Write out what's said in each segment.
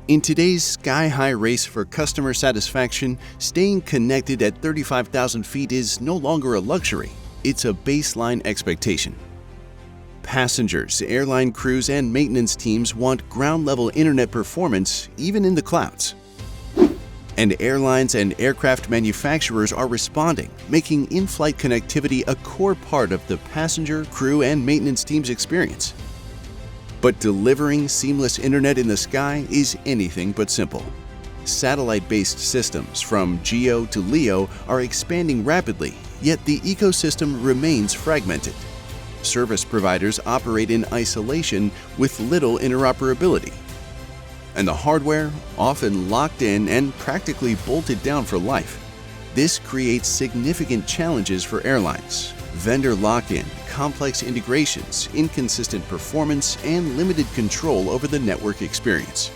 In today's sky-high race for customer satisfaction, staying connected at 35,000 feet is no longer a luxury. It's a baseline expectation. Passengers, airline crews, and maintenance teams want ground-level internet performance even in the clouds. And airlines and aircraft manufacturers are responding, making in-flight connectivity a core part of the passenger, crew, and maintenance team's experience. But delivering seamless internet in the sky is anything but simple. Satellite-based systems from GEO to LEO are expanding rapidly, yet the ecosystem remains fragmented. Service providers operate in isolation with little interoperability. And the hardware, often locked in and practically bolted down for life. This creates significant challenges for airlines. Vendor lock-in, complex integrations, inconsistent performance, and limited control over the network experience.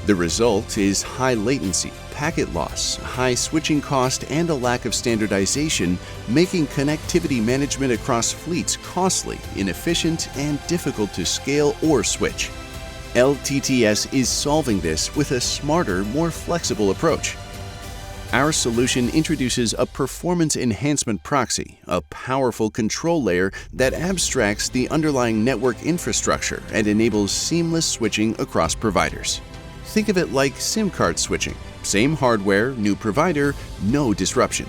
The result is high latency, packet loss, high switching cost, and a lack of standardization, making connectivity management across fleets costly, inefficient, and difficult to scale or switch. LTTS is solving this with a smarter, more flexible approach. Our solution introduces a performance enhancement proxy, a powerful control layer that abstracts the underlying network infrastructure and enables seamless switching across providers. Think of it like SIM card switching. Same hardware, new provider, no disruption.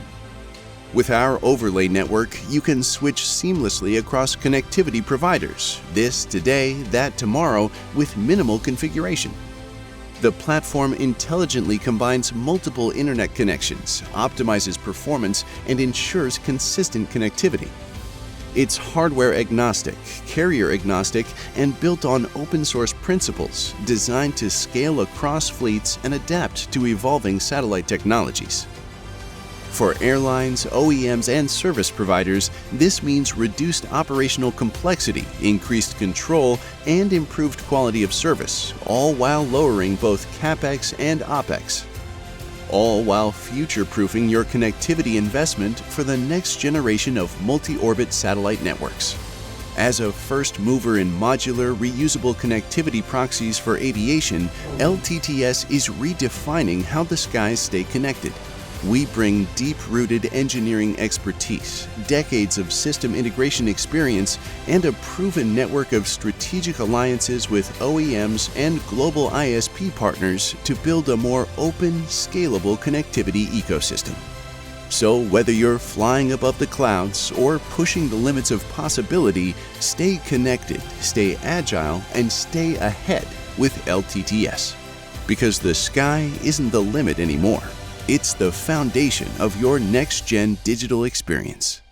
With our overlay network, you can switch seamlessly across connectivity providers, this today, that tomorrow, with minimal configuration. The platform intelligently combines multiple internet connections, optimizes performance, and ensures consistent connectivity. It's hardware agnostic, carrier agnostic, and built on open source principles designed to scale across fleets and adapt to evolving satellite technologies. For airlines, OEMs, and service providers, this means reduced operational complexity, increased control, and improved quality of service, all while lowering both CapEx and OpEx. All while future-proofing your connectivity investment for the next generation of multi-orbit satellite networks. As a first mover in modular, reusable connectivity proxies for aviation, LTTS is redefining how the skies stay connected. We bring deep-rooted engineering expertise, decades of system integration experience, and a proven network of strategic alliances with OEMs and global ISP partners to build a more open, scalable connectivity ecosystem. So whether you're flying above the clouds or pushing the limits of possibility, stay connected, stay agile, and stay ahead with LTTS. Because the sky isn't the limit anymore. It's the foundation of your next-gen digital experience.